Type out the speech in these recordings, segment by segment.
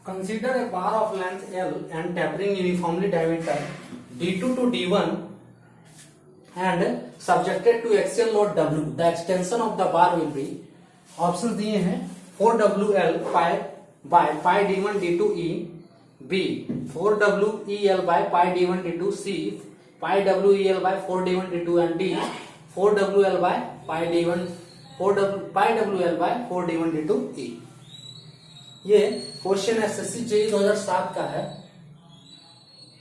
Consider a bar of length L and tapering uniformly diameter D2 to D1 and subjected to axial load W. The extension of the bar will be options दिए हैं 4WL pi by pi D1 D2 E, B 4WEL by pi D1 D2, C pi WEL by 4D1 D2 and D 4WL by pi D1 pi WL by 4D1 D2 E। ये question SSC JE 2007 का है।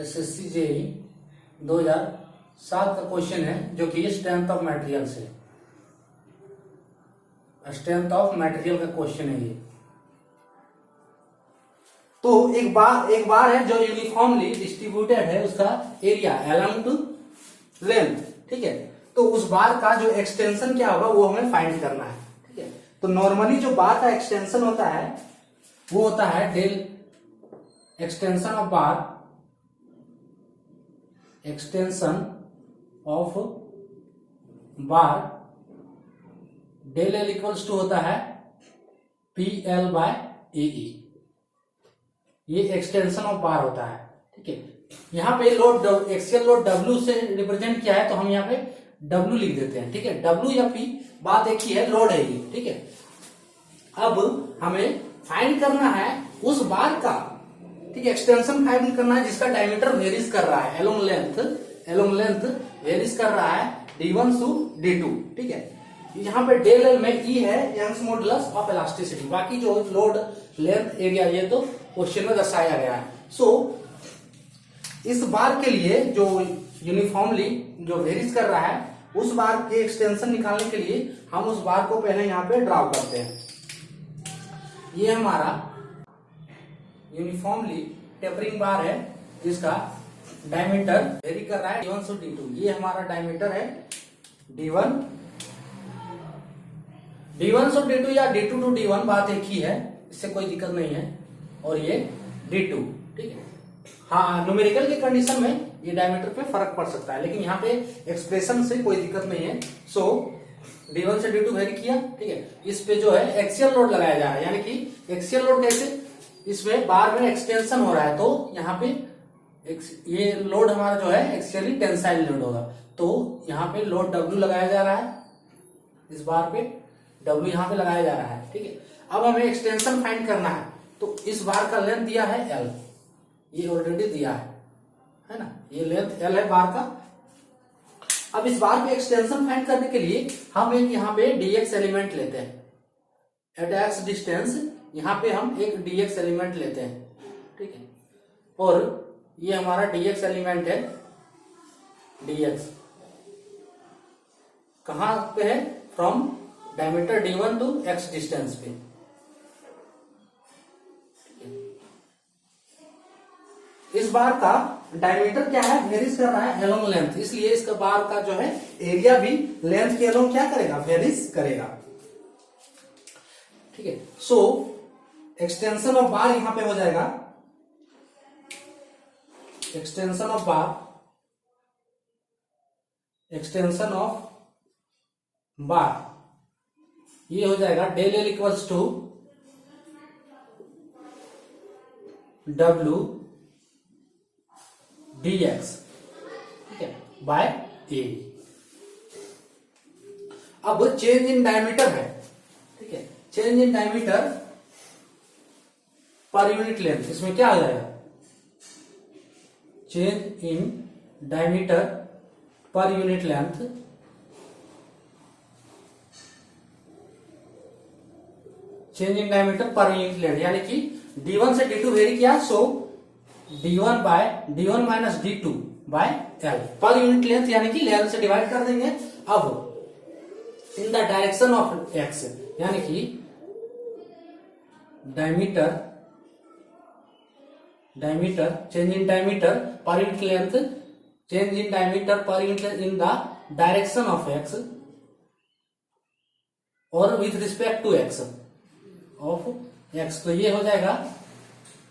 SSC JE 2007 का question है जो कि strength of material से, strength of material का question है ये। तो एक बार है जो यूनिफॉर्मली डिस्ट्रीब्यूटेड है, उसका एरिया अलोंग टू लेंथ, ठीक है। तो उस बार का जो एक्सटेंशन क्या होगा वो हमें फाइंड करना है, ठीक है। तो नॉर्मली जो बार का एक्सटेंशन होता है वो होता है del extension of bar, extension of bar del L equals to होता है P L by A E. ये एक्सटेंशन ऑफ बार होता है, ठीक है। यहाँ पे लोड एक्सियल लोड डब्ल्यू से रिप्रेजेंट किया है तो हम यहाँ पे डब्ल्यू लिख देते हैं, ठीक है। डब्ल्यू या पी बात एक ही है, लोड है ये, ठीक है। अब हमें फाइंड करना है उस बार का, ठीक है, एक्सटेंशन फाइंड करना है जिसका डायमीटर वेरीज कर रहा है एलोंग लेंथ वेरीज कर रहा है D1 टू D2, ठीक है। यहाँ पे डेल एल में ई है यंग्स मॉडुलस ऑफ इलास्टिसिटी, बाकी जो लोड लेंथ एरिया ये तो क्वेश्चन में दर्शाया गया है। सो इस बार के लिए जो यूनिफॉर्मली जो वेरीज कर रहा है उस बार के एक्सटेंशन निकालने के लिए हम उस बार को पहले यहाँ पे ड्रॉ करते हैं। ये हमारा यूनिफॉर्मली टेपरिंग बार है जिसका डायमीटर वेरी कर रहा है D1 से D2। ये हमारा डायमीटर है D1 से D2 या D2 टू D1, बात एक ही है, इससे कोई दिक्कत नहीं है। और ये D2, ठीक है। हाँ, न्यूमेरिकल के कंडीशन में ये डायमीटर पे फर्क पड़ सकता है, लेकिन यहाँ पे एक्सप्रेशन से कोई दिक्कत नहीं है। सो D1 से D2 वेरी किया, ठीक है। इस पे जो है एक्सियल लोड लगाया जा रहा है, यानी कि एक्सियल लोड कैसे, इसमें बार में एक्सटेंशन हो रहा है तो यहाँ पे ये लोड हमारा जो है एक्सियली टेंसाइल लोड होगा। तो यहाँ पे लोड W लगाया जा रहा है, इस बार पे W यहाँ पे लगाया जा रहा है, ठीक है। अब हमें एक्सटेंशन फाइंड करना है, तो इस बार का लेंथ दिया है L, ये ऑलरेडी दिया है ना, ये लेंथ L है बार का। अब इस बार पे एक्सटेंशन फाइंड करने के लिए हम एक यहाँ पे dx एलिमेंट लेते हैं, एट x डिस्टेंस यहाँ पे हम एक dx एलिमेंट लेते हैं, ठीक है। और ये हमारा dx एलिमेंट है, dx कहां पे है, from diameter D1 to x distance पे। इस बार का डायमीटर क्या है, वेरीज कर रहा है एलोंग लेंथ, इसलिए इसका बार का जो है एरिया भी लेंथ के एलोंग क्या करेगा, वेरीज करेगा, ठीक है। सो एक्सटेंशन ऑफ बार यहां पे हो जाएगा, एक्सटेंशन ऑफ बार ये हो जाएगा del L equals to W dx, ठीक है, बाय ए। अब चेंज इन डायमीटर है, ठीक है, change in diameter per unit length, इसमें क्या आ जाएगा, change in diameter per unit length, change in diameter per unit length, यानी कि D1 से D2 वेरी किया, so D1 minus D2 by L per unit length, यानी कि लेंथ से डिवाइड कर देंगे। अब in the direction of x, यानी कि diameter change in diameter per unit length, change in diameter per unit length in the direction of x और with respect to x of x। तो ये हो जाएगा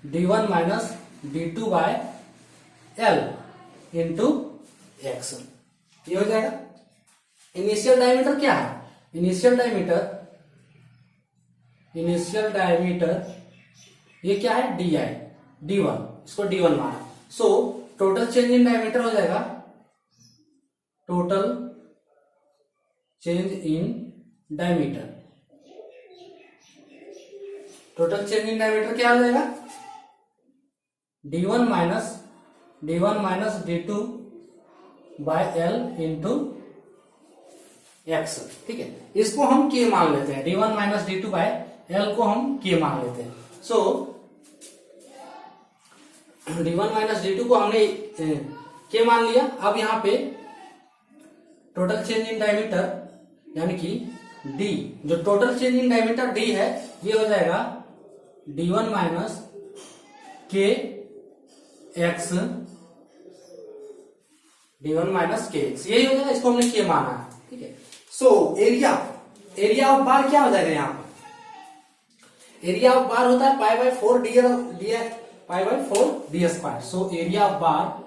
D1 minus D2 by L into x, ये हो जाएगा। Initial diameter क्या है, इनिशियल डायमीटर ये क्या है डी आई, D1, इसको D1 माना। So total change in diameter हो जाएगा, total change in diameter, total change in diameter क्या हो जाएगा, D1 minus D2 by L into x. ठीक है, इसको हम K मान लेते हैं, D1 minus D2 by L को हम K मान लेते हैं। सो D1 माइनस D2 को हमने K मान लिया। अब यहाँ पे टोटल चेंज इन डायमीटर यानी कि D, जो total change in diameter D है, ये हो जाएगा D1 minus K x, D1 minus के एक्स, यही हो जाएगा, इसको हमने K माना है। ठीक है, सो एरिया ऑफ बार क्या हो जाएगा, यहाँ पर एरिया ऑफ बार होता है पाई by 4 D square. So area of बार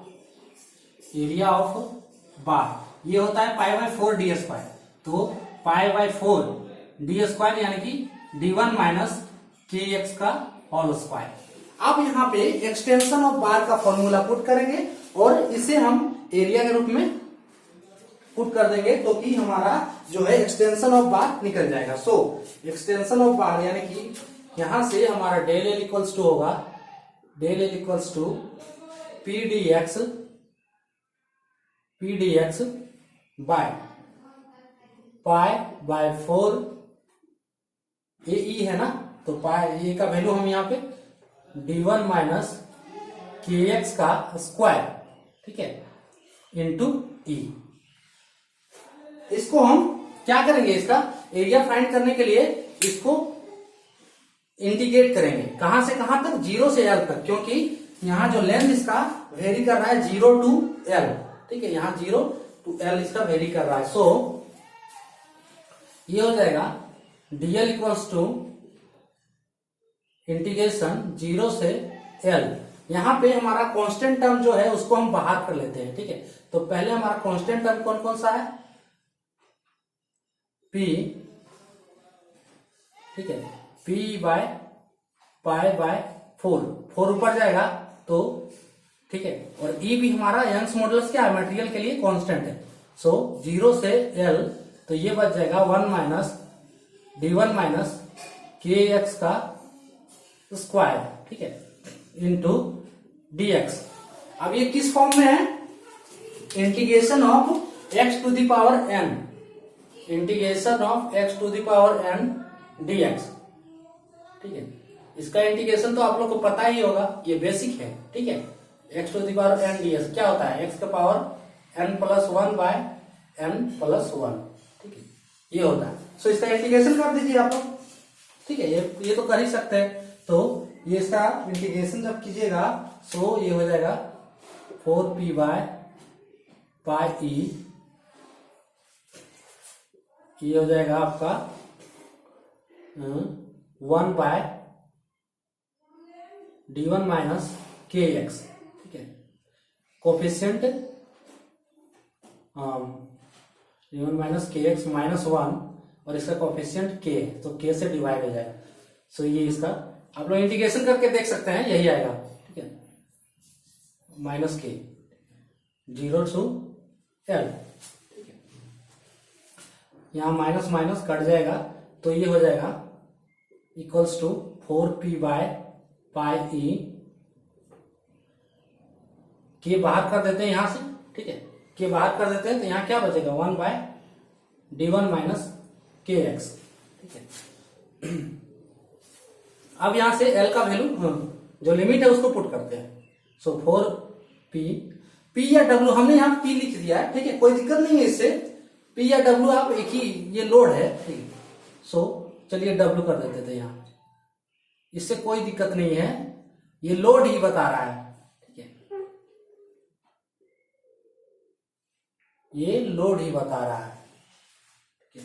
ये होता है पाई बाय 4 डी स्क्वायर। तो पाई बाय 4 डी स्क्वायर यानी कि D1 माइनस के एक्स का होल स्क्वायर। अब यहाँ पे एक्सटेंशन ऑफ बार का फॉर्मूला पुट करेंगे और इसे हम एरिया के रूप में पुट कर देंगे, तो कि हमारा जो है एक्सटेंशन ऑफ बार निकल जाएगा। सो एक्सटेंशन ऑफ बार यानी कि यहां से हमारा डेल एल इक्वल्स टू होगा, del L equals to P D X by pi by 4, ये ई है ना, तो पाई ये का वैल्यू हम यहाँ पे D1 माइनस के एक्स का स्क्वायर, ठीक है, इंटू ई। इसको हम क्या करेंगे, इसका एरिया फाइंड करने के लिए इसको इंटीग्रेट करेंगे, कहां से कहां तक, 0 से L तक, क्योंकि यहां जो लेंथ इसका वेरी कर रहा है 0 टू L। ठीक है, यहां 0 टू L इसका वेरी कर रहा है। सो ये हो जाएगा dl इक्वल्स टू इंटीग्रेशन 0 से L। यहां पे हमारा कांस्टेंट टर्म जो है उसको हम बाहर कर लेते हैं। ठीक है, तो पहले हमारा कांस्टेंट टर्म कौन कौन सा है, P, ठीक है, P बाय पाई बाय 4 ऊपर जाएगा तो ठीक है, और E भी हमारा यंग्स मॉडुलस क्या है, मटेरियल के लिए कांस्टेंट है। सो 0 से L, तो ये बच जाएगा 1 माइनस D1 माइनस के एक्स का स्क्वायर, ठीक है, इंटू dx। अब ये किस फॉर्म में है, integration of x to the power n, integration of x to the power n dx। ठीक है, इसका इंटीग्रेशन तो आप लोग को पता ही होगा, ये बेसिक है। ठीक है, x to the power n dx क्या होता है, x का power n plus 1 by n plus 1। ठीक है, ये होता है। सो इसका इंटीग्रेशन कर दीजिए आप लोग। ठीक है, ये तो कर ही सकते हैं। तो ये इसका इंटीग्रेशन जब कीजिएगा, सो ये हो जाएगा 4p बाय पाई ई, ये हो जाएगा आपका 1 बाय D1 माइनस के एक्स। ठीक है, कोफिशिएंट D1 माइनस के एक्स माइनस 1, और इसका कोफिशिएंट k, तो k से डिवाइड हो जाएगा। सो ये इसका आप लोग इंटीग्रेशन करके देख सकते हैं, यही आएगा। ठीक है, माइनस के 0 टू L। ठीक है, यहां माइनस माइनस कट जाएगा, तो ये हो जाएगा equals to 4p by pi e, के बाहर कर देते हैं यहां से। ठीक है, के बाहर कर देते हैं, तो यहां क्या बचेगा, 1 बाय D1 माइनस के एक्स। ठीक है, अब यहां से L का वैल्यू जो लिमिट है उसको पुट करते हैं। सो 4p या W, हमने यहाँ P लिख दिया है। ठीक है, कोई दिक्कत नहीं है इससे, P या W आप एक ही, ये लोड है। ठीक है, सो चलिए W कर देते थे यहाँ, इससे कोई दिक्कत नहीं है, ये लोड ही बता रहा है। ठीक है, ये लोड ही बता रहा है। ठीक है,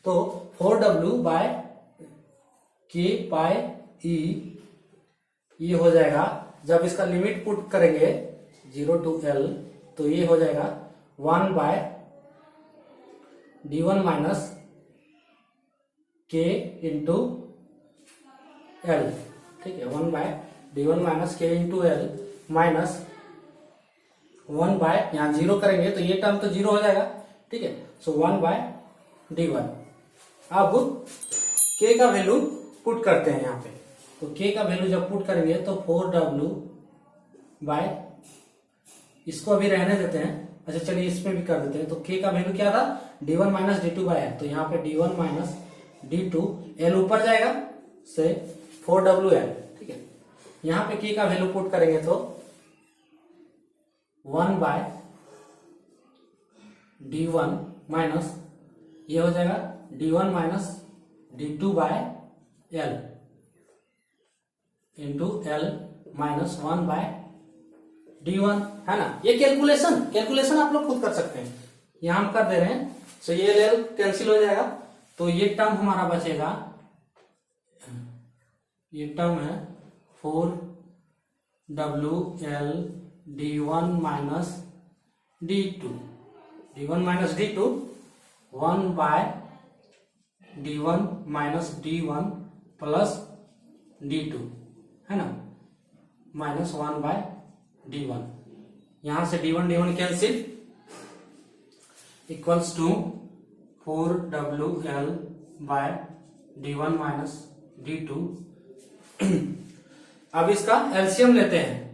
तो 4W बाय के पाई ई, ये हो जाएगा, जब इसका लिमिट पुट करेंगे 0 टू L, तो ये हो जाएगा 1 बाय D1 माइनस के इंटू L। ठीक है, 1/d1 माइनस के इंटू एल माइनस 1 यहाँ 0 करेंगे तो ये टर्म तो 0 हो जाएगा, ठीक है। सो 1/d1। अब k का वैल्यू पुट करते हैं यहाँ पे, तो k का वैल्यू जब पुट करेंगे तो 4w बाय, इसको अभी रहने देते हैं, अच्छा चलिए इसमें भी कर देते हैं। तो k का वैल्यू क्या था, d1 minus d2 by L, तो यहाँ पे d1 माइनस d2, एल ऊपर जाएगा से 4wL, ठीक है। यहाँ पे k का वैल्यू पुट करेंगे तो 1/d1 माइनस ये हो जाएगा d1 minus d2 by L into L minus 1/d1, है ना। ये कैलकुलेशन आप लोग खुद कर सकते हैं, यहां हम कर दे रहे हैं। सो ये एल कैंसिल हो जाएगा, तो ये टर्म हमारा बचेगा, ये टर्म है 4wL d1 minus d2, d1 minus d2 1/d1 minus d1 plus d2, है ना, माइनस 1/d1। यहां से d1 cancel, equals to 4wL by d1 minus d2। अब इसका एलसीएम लेते हैं,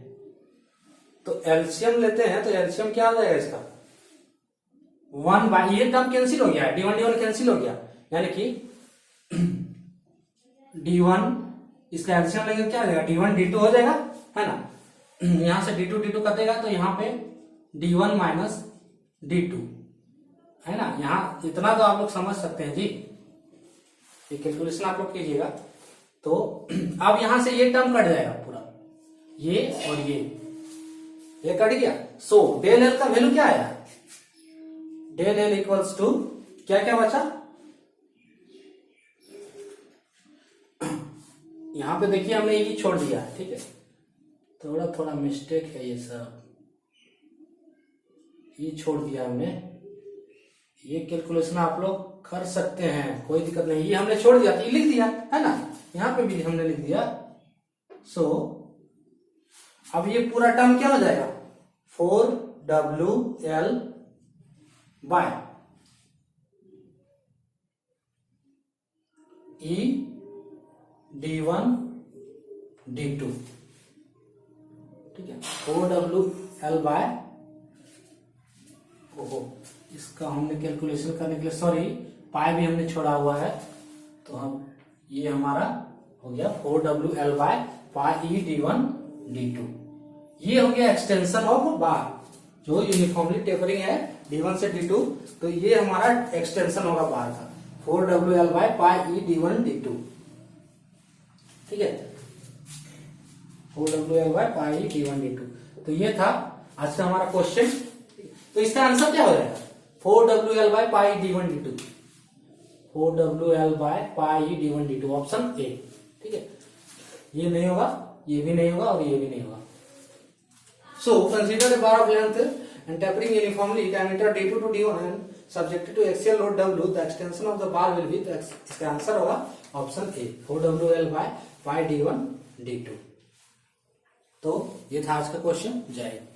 तो एलसीएम क्या आ जाएगा इसका, 1 ये टर्म कैंसिल हो गया है, d1 कैंसिल हो गया, यानी कि d1 इसका एलसीएम लेंगे क्या आ जाएगा, d1 d2 हो जाएगा, है ना। यहां से d2 कटेगा तो यहाँ पे d1 माइनस d2, है ना। यहाँ इतना तो आप लोग समझ सकते हैं जी, ये कैलकुलेशन आप लोग कीजिएगा। तो अब यहां से ये टर्म कट जाएगा पूरा, ये और ये कट गया। सो डेल एल का वैल्यू क्या आया, डेल एल इक्वल्स टू क्या क्या बचा, यहां पे देखिए हमने ये छोड़ दिया, ठीक है, थोड़ा मिस्टेक है ये सब, ये छोड़ दिया हमने। ये कैलकुलेशन आप लोग कर सकते हैं, कोई दिक्कत नहीं, ये हमने छोड़ दिया, ये लिख दिया, है ना, यहां पे भी हमने लिख दिया। सो अब ये पूरा टर्म क्या हो जाएगा, 4wL bye e d1 d2, ठीक है, 4wL बाय, ओहो इसका हमने कैलकुलेशन करने के लिए सॉरी पाई भी हमने छोड़ा हुआ है, तो हम ये हमारा हो गया 4wL by pi e d1 d2। ये हो गया एक्सटेंशन ऑफ बार, जो यूनिफॉर्मली टेपरिंग है d1 से d2, तो ये हमारा एक्सटेंशन होगा बार का 4wL by pi e d1 d2, ठीक है, 4wL by pi e d1 d2। तो ये था आज का हमारा क्वेश्चन। तो इसका आंसर क्या हो जाएगा, 4wL by pi d1 d2, 4wL by pi d1 d2, option A, ठीक है। ये नहीं होगा, ये भी नहीं होगा और ये भी नहीं होगा। So consider the bar of length and tapering uniformly diameter d2 to d1 and subjected to axial load w, the extension of the bar will be, इसका आंसर होगा option A, 4wL by pi d1 d2। तो ये था आज का question. जय हिंद।